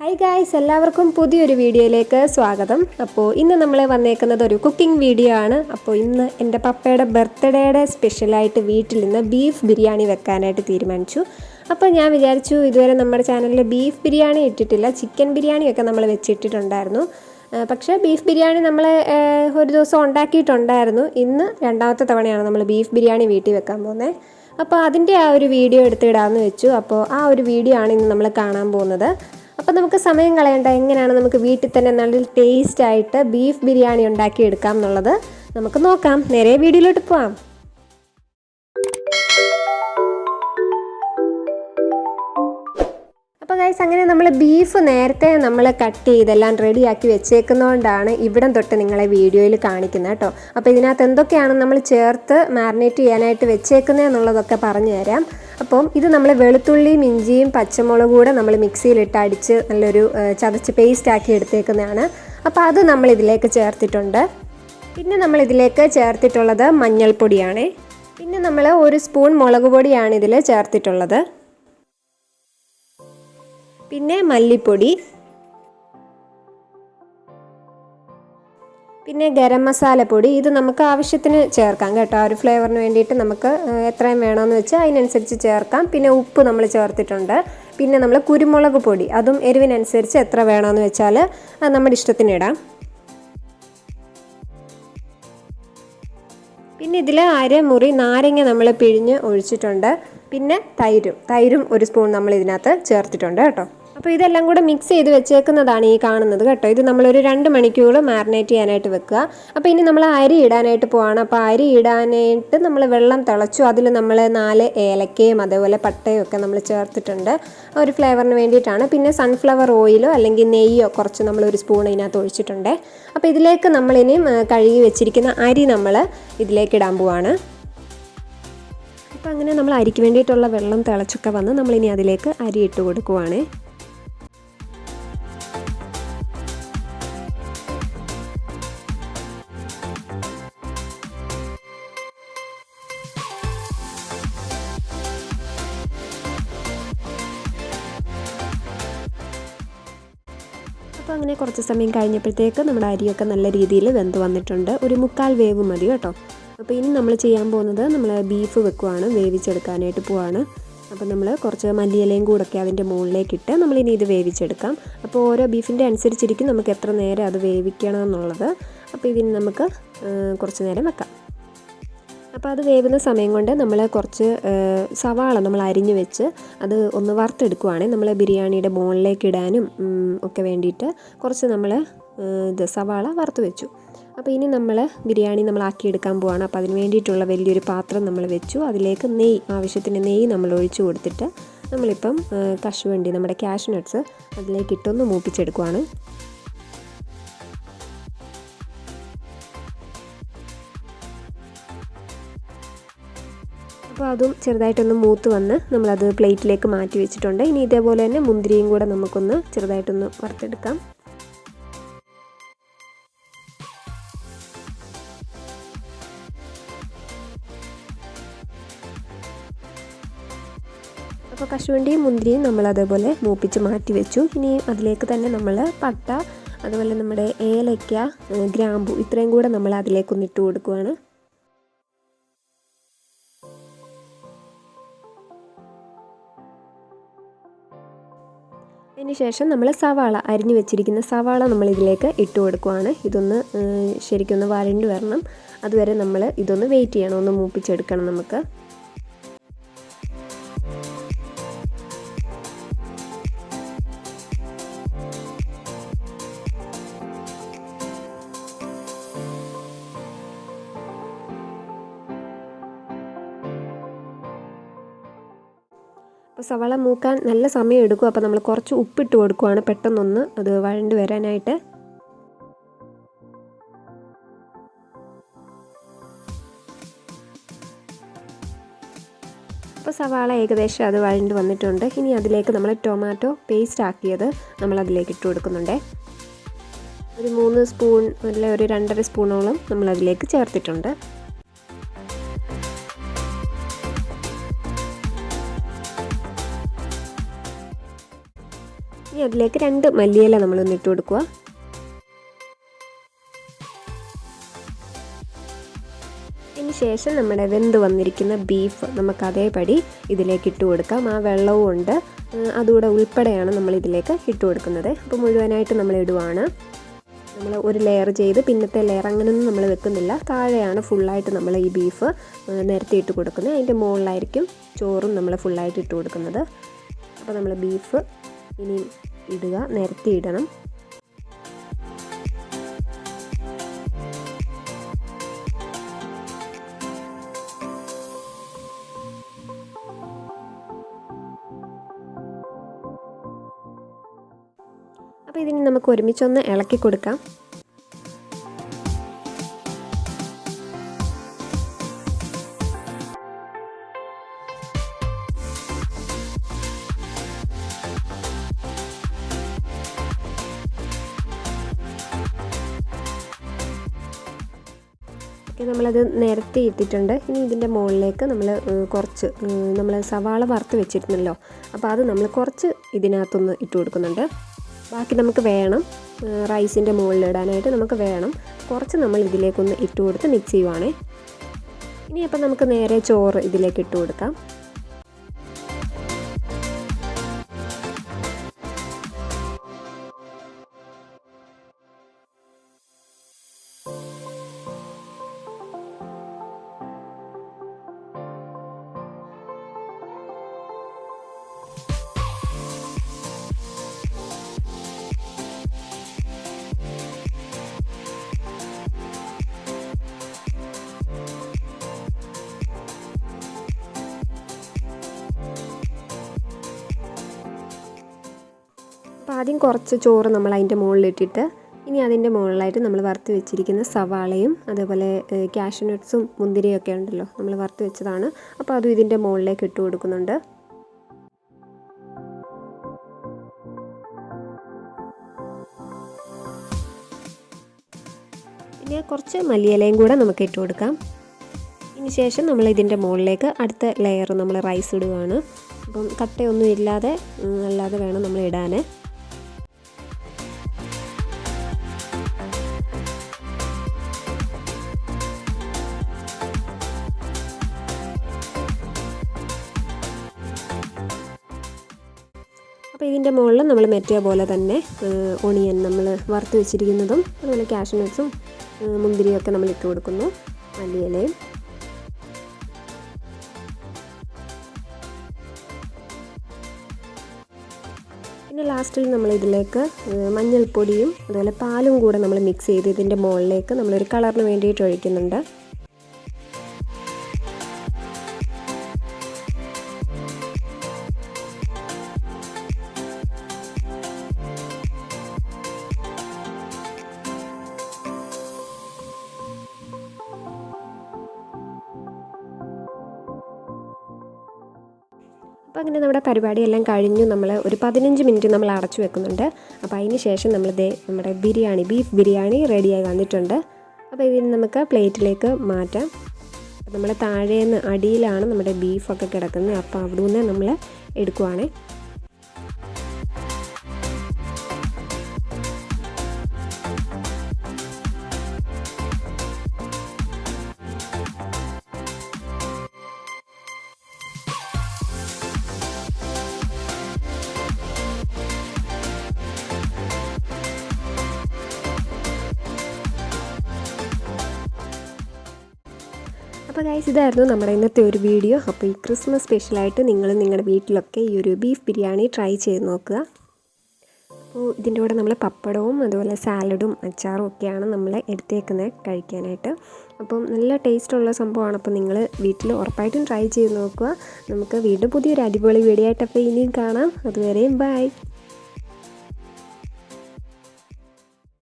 Hi guys, എല്ലാവർക്കും പുതിയൊരു വീഡിയോയിലേക്ക് സ്വാഗതം. അപ്പോൾ ഇന്ന് നമ്മൾ വന്നേക്കുന്നത് ഒരു കുക്കിംഗ് വീഡിയോ ആണ്. അപ്പോൾ ഇന്ന് എൻ്റെ പപ്പയുടെ ബർത്ത്ഡേയുടെ സ്പെഷ്യലായിട്ട് വീട്ടിൽ നിന്ന് ബീഫ് ബിരിയാണി വെക്കാനായിട്ട് തീരുമാനിച്ചു. അപ്പോൾ ഞാൻ വിചാരിച്ചു, ഇതുവരെ നമ്മുടെ ചാനലിൽ ബീഫ് ബിരിയാണി ഇട്ടിട്ടില്ല, ചിക്കൻ ബിരിയാണിയൊക്കെ നമ്മൾ വെച്ചിട്ടിട്ടുണ്ടായിരുന്നു. പക്ഷേ ബീഫ് ബിരിയാണി നമ്മൾ ഒരു ദിവസം ഉണ്ടാക്കിയിട്ടുണ്ടായിരുന്നു. ഇന്ന് രണ്ടാമത്തെ തവണയാണ് നമ്മൾ ബീഫ് ബിരിയാണി വീട്ടിൽ വെക്കാൻ പോകുന്നത്. അപ്പോൾ അതിൻ്റെ ആ ഒരു വീഡിയോ എടുത്തിടാമെന്ന് വെച്ചു. അപ്പോൾ ആ ഒരു വീഡിയോ ആണ് ഇന്ന് നമ്മൾ കാണാൻ പോകുന്നത്. അപ്പോൾ നമുക്ക് സമയം കളയേണ്ട, എങ്ങനെയാണ് നമുക്ക് വീട്ടിൽ തന്നെ നല്ല ടേസ്റ്റായിട്ട് ബീഫ് ബിരിയാണി ഉണ്ടാക്കിയെടുക്കാം എന്നുള്ളത് നമുക്ക് നോക്കാം. നേരെ വീഡിയോയിലോട്ട് പോകാം. അപ്പോൾ ഗൈസ്, അങ്ങനെ നമ്മൾ ബീഫ് നേരത്തെ നമ്മൾ കട്ട് ചെയ്തെല്ലാം റെഡിയാക്കി വെച്ചേക്കുന്നതുകൊണ്ടാണ് ഇവിടം തൊട്ട് നിങ്ങളെ വീഡിയോയിൽ കാണിക്കുന്നത് കേട്ടോ. അപ്പോൾ ഇതിനകത്ത് എന്തൊക്കെയാണ് നമ്മൾ ചേർത്ത് മാരിനേറ്റ് ചെയ്യാനായിട്ട് വെച്ചേക്കുന്നത് എന്നുള്ളതൊക്കെ പറഞ്ഞു തരാം. അപ്പം ഇത് നമ്മൾ വെളുത്തുള്ളിയും ഇഞ്ചിയും പച്ചമുളകും കൂടെ നമ്മൾ മിക്സിയിലിട്ട് അടിച്ച് നല്ലൊരു ചതച്ച് പേസ്റ്റ് ആക്കി എടുത്തേക്കുന്നതാണ്. അപ്പോൾ അത് നമ്മൾ ഇതിലേക്ക് ചേർത്തിട്ടുണ്ട്. പിന്നെ നമ്മൾ ഇതിലേക്ക് ചേർത്തിട്ടുള്ളത് മഞ്ഞൾപ്പൊടിയാണ്. പിന്നെ നമ്മൾ 1 സ്പൂൺ മുളക് പൊടിയാണ് ഇതിൽ ചേർത്തിട്ടുള്ളത്. പിന്നെ മല്ലിപ്പൊടി, പിന്നെ ഗരം മസാലപ്പൊടി. ഇത് നമുക്ക് ആവശ്യത്തിന് ചേർക്കാം കേട്ടോ. ആ ഒരു ഫ്ലേവറിന് വേണ്ടിയിട്ട് നമുക്ക് എത്രയും വേണമെന്ന് വെച്ചാൽ അതിനനുസരിച്ച് ചേർക്കാം. പിന്നെ ഉപ്പ് നമ്മൾ ചേർത്തിട്ടുണ്ട്. പിന്നെ നമ്മൾ കുരുമുളക് പൊടി, അതും എരിവിനനുസരിച്ച് എത്ര വേണമെന്ന് വെച്ചാൽ അത് നമ്മുടെ ഇഷ്ടത്തിന് ഇടാം. പിന്നെ ഇതിൽ അരമുറി നാരങ്ങ നമ്മൾ പിഴിഞ്ഞ് ഒഴിച്ചിട്ടുണ്ട്. പിന്നെ തൈരും 1 സ്പൂൺ നമ്മൾ ഇതിനകത്ത് ചേർത്തിട്ടുണ്ട് കേട്ടോ. അപ്പോൾ ഇതെല്ലാം കൂടെ മിക്സ് ചെയ്ത് വെച്ചേക്കുന്നതാണ് ഈ കാണുന്നത് കേട്ടോ. ഇത് നമ്മളൊരു 2 മണിക്കൂർ മാരിനേറ്റ് ചെയ്യാനായിട്ട് വെക്കുക. അപ്പോൾ ഇനി നമ്മൾ അരി ഇടാനായിട്ട് പോവാണ്. അപ്പോൾ അരി ഇടാനായിട്ട് നമ്മൾ വെള്ളം തിളച്ചു. അതിൽ നമ്മൾ 4 ഏലക്കയും അതേപോലെ പട്ടയും ഒക്കെ നമ്മൾ ചേർത്തിട്ടുണ്ട്, ഒരു ഫ്ലേവറിന് വേണ്ടിയിട്ടാണ്. പിന്നെ സൺഫ്ലവർ ഓയിലോ അല്ലെങ്കിൽ നെയ്യോ കുറച്ച് നമ്മൾ 1 സ്പൂൺ ഇതിനകത്ത് ഒഴിച്ചിട്ടുണ്ട്. അപ്പോൾ ഇതിലേക്ക് നമ്മളിനിയും കഴുകി വെച്ചിരിക്കുന്ന അരി നമ്മൾ ഇതിലേക്ക് ഇടാൻ പോവാണ്. അപ്പോൾ അങ്ങനെ നമ്മൾ അരിക്ക് വേണ്ടിയിട്ടുള്ള വെള്ളം തിളച്ചൊക്കെ വന്ന് നമ്മളിനി അതിലേക്ക് അരി ഇട്ട് കൊടുക്കുവാണ്. അപ്പോൾ അങ്ങനെ കുറച്ച് സമയം കഴിഞ്ഞപ്പോഴത്തേക്ക് നമ്മുടെ അരിയൊക്കെ നല്ല രീതിയിൽ വെന്ത് വന്നിട്ടുണ്ട്. ഒരു 1/4 വേവ് മതി കേട്ടോ. അപ്പോൾ ഇനി നമ്മൾ ചെയ്യാൻ പോകുന്നത്, നമ്മൾ ബീഫ് വെക്കുവാണ്, വേവിച്ചെടുക്കാനായിട്ട് പോവാണ്. അപ്പോൾ നമ്മൾ കുറച്ച് മല്ലിയിലയും കൂടൊക്കെ അതിൻ്റെ മുകളിലേക്കിട്ട് നമ്മളിനി ഇത് വേവിച്ചെടുക്കാം. അപ്പോൾ ഓരോ ബീഫിൻ്റെ അനുസരിച്ചിരിക്കും നമുക്ക് എത്ര നേരം അത് വേവിക്കണം എന്നുള്ളത്. അപ്പോൾ ഇതിന് നമുക്ക് കുറച്ച് നേരം വെക്കാം. അപ്പോൾ അത് വേവുന്ന സമയം കൊണ്ട് നമ്മൾ കുറച്ച് സവാള നമ്മൾ അരിഞ്ഞ് വെച്ച് അത് ഒന്ന് വറുത്തെടുക്കുവാണ്. നമ്മൾ ബിരിയാണിയുടെ മുകളിലേക്ക് ഇടാനും ഒക്കെ വേണ്ടിയിട്ട് കുറച്ച് നമ്മൾ ഇത് സവാള വറുത്ത് വെച്ചു. അപ്പോൾ ഇനി നമ്മൾ ബിരിയാണി ആക്കിയെടുക്കാൻ പോവാണ്. അപ്പോൾ അതിന് വേണ്ടിയിട്ടുള്ള വലിയൊരു പാത്രം നമ്മൾ വെച്ചു. അതിലേക്ക് ആവശ്യത്തിന് നെയ്യ് നമ്മൾ ഒഴിച്ചു കൊടുത്തിട്ട് നമ്മളിപ്പം കശുവണ്ടി, നമ്മുടെ കാഷ്യൂ നട്ട്സ് അതിലേക്ക് ഇട്ടൊന്ന് മൂപ്പിച്ചെടുക്കുവാണ്. അപ്പോൾ അതും ചെറുതായിട്ടൊന്ന് മൂത്ത് വന്ന് നമ്മളത് പ്ലേറ്റിലേക്ക് മാറ്റി വെച്ചിട്ടുണ്ട്. ഇനി ഇതേപോലെ തന്നെ മുന്തിരിയും കൂടെ നമുക്കൊന്ന് ചെറുതായിട്ടൊന്ന് വറുത്തെടുക്കാം. അപ്പോൾ കശുവണ്ടിയും മുന്തിരിയും നമ്മൾ അതേപോലെ മൂപ്പിച്ച് മാറ്റി വെച്ചു. ഇനി അതിലേക്ക് തന്നെ നമ്മൾ പട്ട, അതുപോലെ നമ്മുടെ ഏലയ്ക്ക, ഗ്രാമ്പു ഇത്രയും കൂടെ നമ്മൾ അതിലേക്കൊന്ന് ഇട്ട് കൊടുക്കുകയാണ്. അതിന് ശേഷം നമ്മൾ അരിഞ്ഞു വെച്ചിരിക്കുന്ന സവാള നമ്മൾ ഇതിലേക്ക് ഇട്ട് കൊടുക്കുകയാണ്. ഇതൊന്ന് ശരിക്കൊന്ന് വരണ്ട് വരണം. അതുവരെ നമ്മൾ ഇതൊന്ന് വെയിറ്റ് ചെയ്യണം, ഒന്ന് മൂപ്പിച്ചെടുക്കണം നമുക്ക്. അപ്പോൾ സവാള മൂക്കാൻ നല്ല സമയം എടുക്കും. അപ്പോൾ നമ്മൾ കുറച്ച് ഉപ്പിട്ട് കൊടുക്കുകയാണ്, പെട്ടെന്നൊന്ന് അത് വഴണ്ട് വരാനായിട്ട്. അപ്പോൾ സവാള ഏകദേശം അത് വഴണ്ട് വന്നിട്ടുണ്ട്. ഇനി അതിലേക്ക് നമ്മൾ ടൊമാറ്റോ പേസ്റ്റ് ആക്കിയത് നമ്മൾ അതിലേക്ക് ഇട്ട് കൊടുക്കുന്നുണ്ട്. ഒരു 3 സ്പൂൺ അല്ല ഒരു 2.5 സ്പൂണോളം നമ്മൾ അതിലേക്ക് ചേർത്തിട്ടുണ്ട്. ഇനി അതിലേക്ക് 2 മല്ലിയില നമ്മളൊന്ന് ഇട്ട് കൊടുക്കുക. അതിന് ശേഷം നമ്മുടെ വെന്ത് വന്നിരിക്കുന്ന ബീഫ് നമുക്ക് അതേപടി ഇതിലേക്ക് ഇട്ട് കൊടുക്കാം. ആ വെള്ളവും ഉണ്ട്, അതുകൂടെ ഉൾപ്പെടെയാണ് നമ്മൾ ഇതിലേക്ക് ഇട്ട് കൊടുക്കുന്നത്. അപ്പോൾ മുഴുവനായിട്ട് നമ്മൾ ഇടുവാണ്. നമ്മൾ ഒരു ലെയർ ചെയ്ത് പിന്നത്തെ ലെയർ അങ്ങനെയൊന്നും നമ്മൾ വെക്കുന്നില്ല. താഴെയാണ് ഫുള്ളായിട്ട് നമ്മൾ ഈ ബീഫ് നിരത്തിയിട്ട് കൊടുക്കുന്നത്. അതിൻ്റെ മുകളിലായിരിക്കും ചോറും നമ്മൾ ഫുള്ളായിട്ട് ഇട്ട് കൊടുക്കുന്നത്. അപ്പോൾ നമ്മൾ ബീഫ് ഇനി ഇടുക, നിരത്തി ഇടണം. അപ്പോൾ ഇതിന് നമുക്ക് ഒരുമിച്ചൊന്ന് ഇളക്കി കൊടുക്കാം. നമ്മളത് നിരത്തി ഇട്ടിട്ടുണ്ട്. ഇനി ഇതിൻ്റെ മുകളിലേക്ക് നമ്മൾ സവാള വറുത്ത് വെച്ചിരുന്നല്ലോ, അപ്പോൾ അത് നമ്മൾ കുറച്ച് ഇതിനകത്തൊന്ന് ഇട്ട് കൊടുക്കുന്നുണ്ട്. ബാക്കി നമുക്ക് വേണം റൈസിൻ്റെ മുകളിലിടാനായിട്ട്, നമുക്ക് വേണം കുറച്ച് നമ്മൾ ഇതിലേക്കൊന്ന് ഇട്ട് കൊടുത്ത് മിക്സ് ചെയ്യുവാണേ. ഇനി അപ്പം നമുക്ക് നേരെ ചോറ് ഇതിലേക്ക് ഇട്ട് കൊടുക്കാം. അപ്പോൾ ആദ്യം കുറച്ച് ചോറ് നമ്മൾ അതിൻ്റെ മുകളിലിട്ടിട്ട് ഇനി അതിൻ്റെ മുകളിലായിട്ട് നമ്മൾ വറുത്ത് വെച്ചിരിക്കുന്ന സവാളയും അതേപോലെ കാഷ്യൂ നട്ട്സും മുന്തിരിയൊക്കെ ഉണ്ടല്ലോ, നമ്മൾ വറുത്ത് വെച്ചതാണ്. അപ്പോൾ അതും ഇതിൻ്റെ മുകളിലേക്ക് ഇട്ട് കൊടുക്കുന്നുണ്ട്. പിന്നെ കുറച്ച് മല്ലിയിലയും കൂടെ നമുക്ക് ഇട്ട് കൊടുക്കാം. ഇതിന് ശേഷം നമ്മൾ ഇതിൻ്റെ മുകളിലേക്ക് അടുത്ത ലെയർ നമ്മൾ റൈസ് ഇടുകയാണ്. അപ്പം കട്ടയൊന്നും ഇല്ലാതെ അല്ലാതെ വേണം നമ്മൾ ഇടാൻ. അപ്പോൾ ഇതിൻ്റെ മുകളിൽ നമ്മൾ മെറ്റിയ പോലെ തന്നെ ഓണിയൻ നമ്മൾ വറുത്ത് വെച്ചിരിക്കുന്നതും അതുപോലെ കാഷ്യൂ നട്ട്സും മുന്തിരിയൊക്കെ നമ്മൾ ഇട്ട് കൊടുക്കുന്നു, മല്ലിയിലയും. പിന്നെ ലാസ്റ്റിൽ നമ്മൾ ഇതിലേക്ക് മഞ്ഞൾപ്പൊടിയും അതുപോലെ പാലും കൂടെ നമ്മൾ മിക്സ് ചെയ്ത് ഇതിൻ്റെ മുകളിലേക്ക് നമ്മളൊരു കളറിന് വേണ്ടിയിട്ട് ഒഴിക്കുന്നുണ്ട്. അപ്പോൾ അങ്ങനെ നമ്മുടെ പരിപാടിയെല്ലാം കഴിഞ്ഞു. നമ്മൾ ഒരു 15 മിനിറ്റ് നമ്മൾ അടച്ചു വെക്കുന്നുണ്ട്. അപ്പോൾ അതിന് ശേഷം നമ്മുടെ ബീഫ് ബിരിയാണി റെഡിയായി വന്നിട്ടുണ്ട്. അപ്പോൾ ഇതിന് നമുക്ക് പ്ലേറ്റിലേക്ക് മാറ്റാം. അപ്പോൾ നമ്മൾ താഴേന്ന് അടിയിലാണ് നമ്മുടെ ബീഫൊക്കെ കിടക്കുന്നത്. അപ്പോൾ അവിടെ നിന്ന് നമ്മൾ എടുക്കുവാണ്. അപ്പോൾ ഗൈസ്, ഇതായിരുന്നു നമ്മുടെ ഇന്നത്തെ ഒരു വീഡിയോ. അപ്പോൾ ഈ ക്രിസ്മസ് സ്പെഷ്യലായിട്ട് നിങ്ങൾ നിങ്ങളുടെ വീട്ടിലൊക്കെ ഈ ഒരു ബീഫ് ബിരിയാണി ട്രൈ ചെയ്ത് നോക്കുക. അപ്പോൾ ഇതിൻ്റെ കൂടെ നമ്മൾ പപ്പടവും അതുപോലെ സാലഡും അച്ചാറും ഒക്കെയാണ് നമ്മൾ എടുത്തേക്കുന്നത് കഴിക്കാനായിട്ട്. അപ്പം നല്ല ടേസ്റ്റുള്ള സംഭവമാണ്. അപ്പോൾ നിങ്ങൾ വീട്ടിൽ ഉറപ്പായിട്ടും ട്രൈ ചെയ്ത് നോക്കുക. നമുക്ക് വീണ്ടും പുതിയൊരു അടിപൊളി വീഡിയോ ആയിട്ട് അപ്പോൾ ഇനിയും കാണാം. അതുവരെയും ബൈ.